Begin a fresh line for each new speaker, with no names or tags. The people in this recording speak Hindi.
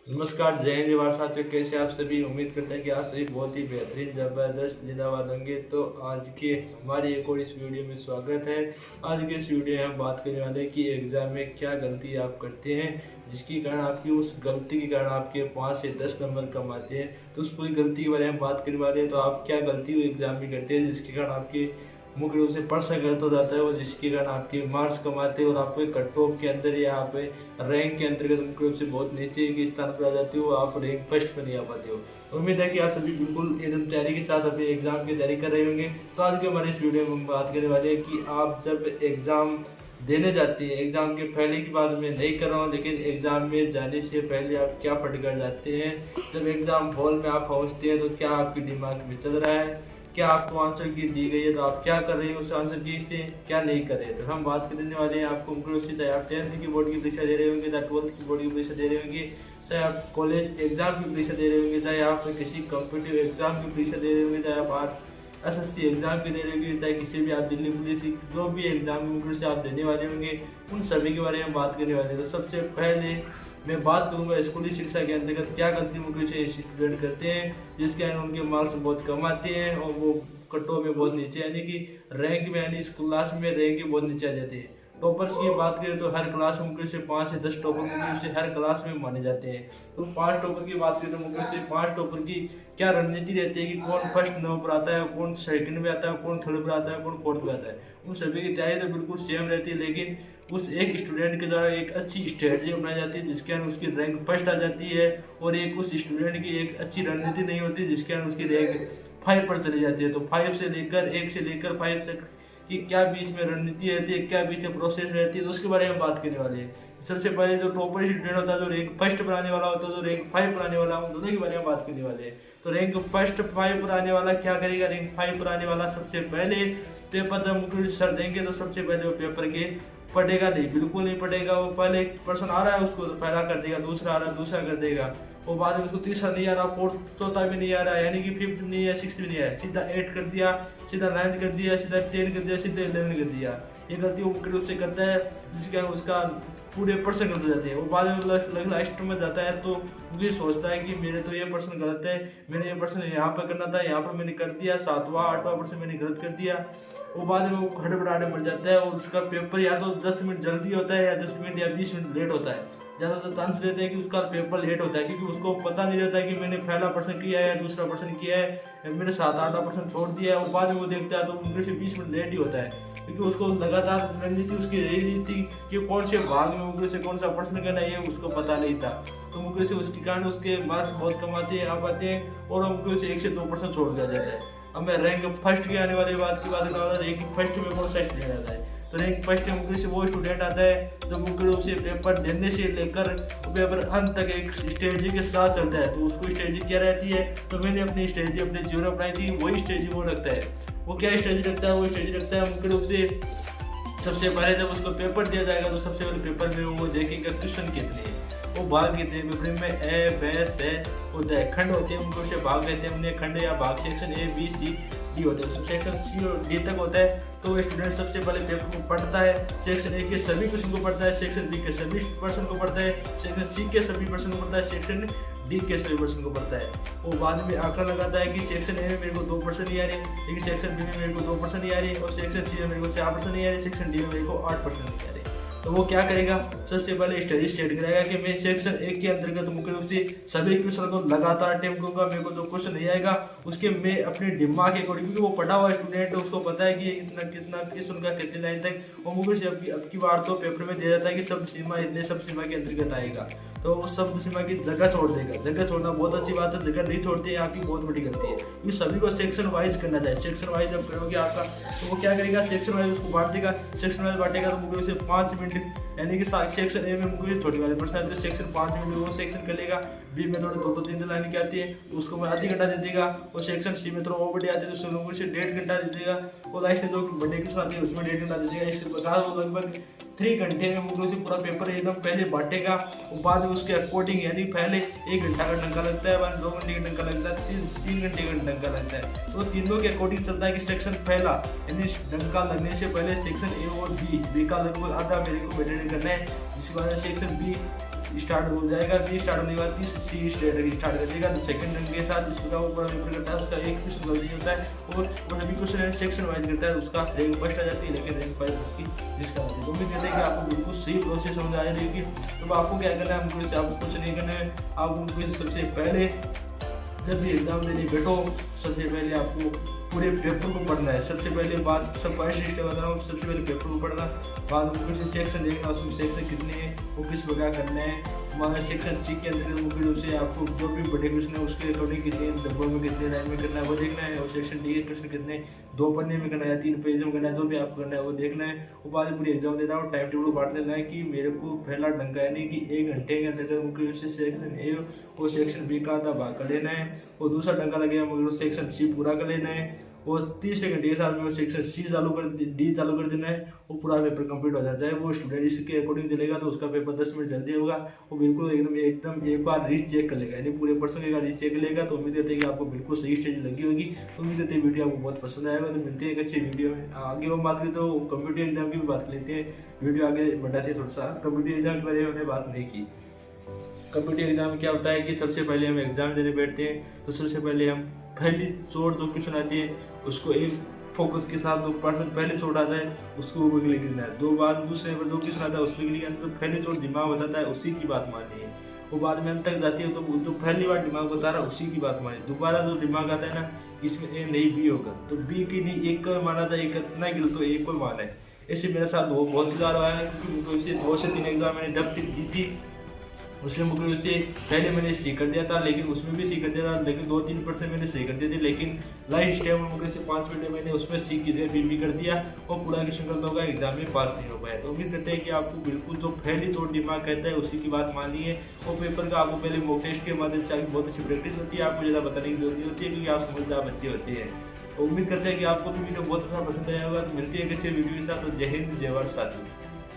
नमस्कार, जय हिंद जवाहर साथियों। कैसे आप सभी? उम्मीद करते हैं कि आप सभी बहुत ही बेहतरीन ज़बरदस्त जिंदाबाद होंगे। तो आज के हमारी एक और इस वीडियो में स्वागत है। आज के इस वीडियो में हम बात करने वाले हैं कि एग्ज़ाम में क्या गलती आप करते हैं जिसके कारण आपकी उस गलती के कारण आपके 5 से 10 नंबर कम आते हैं। तो उस पूरी गलती के बारे में हम बात करने वाले हैं। तो आप क्या गलती एग्ज़ाम में करते हैं जिसके कारण आपके मुख्य रूप से पर्सन गलत हो जाता है और जिसके कारण आपके मार्क्स कम आते हैं और आपको कट ऑफ के अंदर या आप रैंक के अंतर्गत मुख्य रूप से बहुत नीचे के स्थान पर आ जाते हो, आप रैंक फर्स्ट पर नहीं आ पाते हो। उम्मीद है कि आप सभी बिल्कुल एकदम तैयारी के साथ अपने एग्जाम की तैयारी कर रहे होंगे। तो आज के हमारे इस वीडियो में हम बात करने वाले हैं कि आप जब एग्जाम देने जाते हैं, एग्जाम के पहले की बात मैं नहीं कर रहा हूँ, लेकिन एग्जाम में जाने से पहले आप क्या फट कर जाते हैं। जब एग्जाम हॉल में आप पहुँचते हैं तो क्या आपके दिमाग में चल रहा है, क्या आपको आंसर की दी गई है तो आप क्या कर रहे हैं उस आंसर की से, क्या नहीं कर रहे। तो हम बात करने वाले हैं आपको मुख्य चाहे आप 10th की बोर्ड की परीक्षा दे रहे होंगे, चाहे 12th की बोर्ड की परीक्षा दे रहे होंगे, चाहे आप कॉलेज एग्जाम की परीक्षा दे रहे होंगे, चाहे आप किसी कॉम्पिटिटिव एग्जाम की परीक्षा दे रहे होंगे, चाहे आप SSC एग्जाम की दे रहे होंगे, चाहे किसी भी आप दिल्ली पुलिस जो भी एग्जाम मुख्य से आप देने वाले होंगे, उन सभी के बारे में बात करने वाले हैं। तो सबसे पहले मैं बात करूंगा स्कूली शिक्षा के अंतर्गत क्या गलती मुख्य से स्टूडेंट करते हैं जिसके कारण उनके मार्क्स बहुत कम आते हैं और वो कट ऑफ में बहुत नीचे, यानी कि रैंक में, यानी इस क्लास में रैंक बहुत नीचे आ जाते हैं। टॉपर्स की बात करें तो हर क्लास में मुख्य से 5 से 10 टॉपर मुख्य से हर क्लास में माने जाते हैं। तो 5 टॉपर की बात करें तो मुख्य से 5 टॉपर की क्या रणनीति रहती है कि कौन फर्स्ट नंबर पर आता है, कौन सेकंड में आता है, कौन थर्ड पर आता है, कौन फोर्थ पर आता है। उन सभी की तैयारी तो बिल्कुल सेम रहती है, लेकिन उस एक स्टूडेंट के द्वारा एक अच्छी स्ट्रेटजी अपनाई जाती है जिसके कारण उसकी रैंक फर्स्ट आ जाती है, और एक उस स्टूडेंट की एक अच्छी रणनीति नहीं होती जिसके कारण उसकी रैंक 5 पर चली जाती है। तो 5 से लेकर 1 से लेकर 5 तक कि क्या बीच में रणनीति रहती है, क्या बीच में प्रोसेस रहती है, तो उसके बारे में बात करने वाले हैं। सबसे पहले जो टॉपर स्टूडेंट होता है, जो रैंक फर्स्ट पर आने वाला होता है, जो रैंक 5 पर आने वाला, उन दोनों के बारे में बात करने वाले हैं। तो रैंक फर्स्ट 5 पर आने वाला क्या करेगा? रैंक 5 पर आने वाला सबसे पहले पेपर जब मुख्य सर देंगे तो सबसे पहले वो पेपर के पढ़ेगा नहीं, बिल्कुल नहीं पढ़ेगा। वो पहले एक पर्सन आ रहा है उसको तो पहला कर देगा, दूसरा आ रहा है दूसरा कर देगा, वो बाद में उसको तीसरा नहीं आ रहा, फोर्थ चौथा भी नहीं आ रहा, यानी कि 5th नहीं है, 6th भी नहीं है, सीधा 8 कर दिया, सीधा 9th कर दिया, सीधा 10 कर दिया, सीधा 11 कर दिया। ये गलती वो मुख्य रूप से करता है जिसके कारण उसका पूरे पर्सन गलत हो जाते हैं। वो बाद में लास्ट में जाता है तो मुझे सोचता है कि मेरे तो ये पर्सन गलत है, मैंने ये पर्सन यहाँ पर करना था, यहाँ पर मैंने कर दिया, 7वां 8वां पर्सन मैंने गलत कर दिया। वो बाद में वो हड़बड़ाहट मर जाता है और उसका पेपर या तो 10 मिनट जल्दी होता है या 10 मिनट या 20 मिनट लेट होता है। ज़्यादातर चांस रहते हैं कि उसका पेपर लेट होता है क्योंकि उसको पता नहीं रहता कि मैंने पहला पर्सन किया है या दूसरा पर्सन किया है, मैंने 7-8 पर्सन छोड़ दिया है। और बाद में वो देखता है तो उनके से 20 मिनट लेट ही होता है क्योंकि उसको लगातार रणनीति उसकी रही नहीं थी कि कौन से भाग में मुझे से कौन सा पर्सन करना है, ये उसको पता नहीं था। तो मुझे से उसके कारण उसके मार्क्स बहुत कम आते हैं, आ पाते हैं और मुझे से 1 से 2 पर्सन छोड़ दिया जाता है। अब मैं रैंक फर्स्ट के आने वाली बात की बात करने वाला, रैंक फर्स्ट में कौन सा स्टूडेंट आता है? तो रैंक फर्स्ट में मुख्य से वो स्टूडेंट आता है जो मुख्य रूप से पेपर देने से लेकर पेपर अंत तक एक स्ट्रेटजी के साथ चलता है। तो उसको स्ट्रेटजी क्या रहती है? तो मैंने अपनी स्ट्रेटजी अपने जीवन में अपनाई थी, वही स्ट्रेटजी वो रखता है। वो क्या स्ट्रेटजी रखता है? वो स्ट्रेटजी रखता है मुख्य रूप से सबसे पहले जब उसको पेपर दिया जाएगा तो सबसे पहले पेपर में वो देखेगा क्वेश्चन कितने हैं, वो भाग कितने हैं। पेपर में ए, ब, स होता है, खंड होते हैं, उनको से भाग कहते हैं, उन्हें खंड या भाग section A B C D होते हैं। सेक्शन C और D तक होता है। तो स्टूडेंट सबसे पहले पेपर को पढ़ता है, सेक्शन A के सभी क्वेश्चन को पढ़ता है, सेक्शन B के सभी पर्सन को पढ़ता है, सेक्शन C के सभी पर्सन को पढ़ता है, सेक्शन D के सभी पर्सन को पढ़ता है। वो बाद में आंकड़ा लगाता है कि सेक्शन A में मेरे को 2% नहीं आ रही, लेकिन सेक्शन B में मेरे को 2% नहीं आ रही, और सेक्शन C में मेरे को 4% नहीं आ रही, सेक्शन D में मेरे को 8% नहीं आ रही। तो वो क्या करेगा? सबसे पहले स्ट्रेटजी सेट करेगा कि मैं सेक्शन 1 के अंतर्गत मुख्य रूप से सभी क्वेश्चन को लगातार अटेम्प्ट करूंगा, मेरे को जो क्वेश्चन नहीं आएगा उसके मैं अपने दिमाग के अकॉर्डिंग, क्योंकि वो पढ़ा हुआ स्टूडेंट है, उसको पता है कि इतना कितना क्वेश्चन का कितनी लाइन तक, वो मुख्य से अब की बार तो पेपर में दे जाता है कि सब सीमा इतने सब सीमा के अंतर्गत आएगा, तो वो सब सीमा की जगह छोड़ देगा। जगह छोड़ना बहुत अच्छी बात है, जगह नहीं छोड़ते हैं आपकी बहुत बड़ी गलती है। ये सभी को सेक्शन वाइज करना चाहिए। सेक्शन वाइज जब करोगे आपका तो वो क्या करेगा? सेक्शन वाइज उसको बांट देगा। सेक्शन वाइज बांटेगा तो मुझे से 5 मिनट, यानी कि सेक्शन ए में मुझे छोटी वाले पर्सन तो सेक्शन 5 मिनट वो सेक्शन कर लेगा। बी में थोड़े 2-3 लाइन की आती है तो उसको मैं आधी घंटा दे देगा, और सेक्शन सी में थोड़ा वो बड़ी आती है तो उसमें लोगों से 1.5 घंटा दे देगा, और लास्ट जो बड़े क्वेश्चन आती है उसमें 1.5 घंटा दे देगा। इसके बाद वो लगभग 3 घंटे में मुझे पूरा पेपर एकदम पहले बांटेगा, और बाद में उसके अकॉर्डिंग, यानी पहले 1 घंटा का डंका लगता है, बाद 2 घंटे का डंका लगता है, 3 घंटे का डंका लगता है। तो तीनों के अकॉर्डिंग चलता है कि सेक्शन पहला, यानी डंका लगने से पहले सेक्शन ए और बी का लगभग आधा मेरे को मेंटेन करना है, जिसके बाद सेक्शन बी स्टार्ट हो जाएगा। बी स्टार्ट होने के बाद सी स्टार्ट कर देगा। तो सेकंड रैंक के साथ इसका ऊपर पेपर करता है, उसका एक क्वेश्चन गलती होता है और वो सभी क्वेश्चन सेक्शन वाइज करता है, उसका रैंक फर्स्ट आ जाती है, लेकिन रैंक 5 उसकी जिसका आती है। तो उम्मीद करते हैं कि आपको बिल्कुल सही प्रोसेस समझ आ जाएगी। तो आपको क्या करना है, आपको कुछ नहीं करना है। आपको सबसे पहले जब भी एग्जाम देने बैठो, सबसे पहले आपको पूरे पेपर को पढ़ना है। सबसे पहले बात सब फर्स्ट स्टेप बता रहा हूँ, सबसे पहले पेपर को पढ़ना, बाद में कुछ सेक्शन देखना, उसमें सेक्शन कितने हैं, वो किस प्रकार करना है। हमारा सेक्शन सी के अंदर मुख्य रूप से आपको जो भी बड़े क्वेश्चन है उसके अकॉर्डिंग कितने डब्बों में कितने लाइन में करना है वो देखना है। और सेक्शन डी के क्वेश्चन कितने 2 पन्ने में करना है, 3 पेज में करना है, जो भी आपको करना है वो देखना है। वो बाद में पूरी एग्जाम देना और टाइम टेबल बांट देना है कि मेरे को पहला डंका यानी कि 1 घंटे के अंदर मुख्य रूप से सेक्शन ए और सेक्शन बी का आधा भाग कर लेना है, और दूसरा डंका लगेगा मुख्य सेक्शन सी पूरा कर लेना है। और 30 सेकंड के साथ में वो सेक्शन डी चालू कर देना है, वो पूरा पेपर कंप्लीट हो जाता है। वो स्टूडेंट इसके अकॉर्डिंग चलेगा तो उसका पेपर 10 मिनट जल्दी होगा। वो बिल्कुल एकदम एक बार रीचेक कर लेगा, यानी पूरे पर्सन एक बार रीचेक कर लेगा। तो उम्मीद करते हैं कि आपको बिल्कुल सही स्टेज लगी होगी। तो उम्मीद करते हैं वीडियो आपको बहुत पसंद आएगा। तो मिलते हैं एक अच्छी वीडियो में। आगे हम बात करें तो कंप्यूटर एग्जाम की भी बात कर लेते हैं, वीडियो आगे बढ़ाते हैं थोड़ा सा। कंप्यूटर एग्जाम के बारे में हमने बात नहीं की। कंप्यूटर एग्जाम में क्या होता है कि सबसे पहले हम एग्जाम देने बैठते हैं तो सबसे पहले हम पहली चोट 2 क्वेश्चन आती है उसको एक फोकस के साथ 2% पहले चोट आता है उसको ऊपर क्लिक करना है। 2 बार दूसरे पर 2 क्वेश्चन आता है उस पर क्लिक करना है। तो पहले चोट दिमाग बताता है उसी की बात माननी है। वो बाद में अंत तक जाती है तो जो पहली बार दिमाग बता रहा है उसी की बात मानी। दोबारा जो दिमाग आता है ना इसमें ए नहीं बी होगा, तो बी की नहीं एक को माना था, एक इतना कि तो एक को माना है। ऐसे मेरे साथ बहुत बार आया है, क्योंकि 2 से 3 एग्जाम मैंने जब दी थी उसमें मुख्य रूप से पहले मैंने सी कर दिया था, लेकिन उसमें भी सी कर दिया था, लेकिन 2-3% मैंने सही कर दिए थे। लेकिन लास्ट टाइम मुख्य से 5 मिनट मैंने उसमें सी की जगह बी कर दिया और पूरा क्वेश्चन गलत होगा, एग्जाम में पास नहीं हो पाया। तो उम्मीद करते हैं कि आपको बिल्कुल जो पहली चोट दिमाग कहता है उसी की बात माननी है। और पेपर का आपको पहले मॉक टेस्ट के माध्यम से बहुत अच्छी प्रैक्टिस होती है, आपको ज़्यादा बताने की जरूरत नहीं होती है क्योंकि आप समझदार बच्चे होते हैं। तो उम्मीद करते हैं कि आपको भी वीडियो बहुत अच्छा पसंद आया होगा। तो मिलती है एक अच्छे वीडियो के साथ। तो जय हिंद, जय भारत साथियों।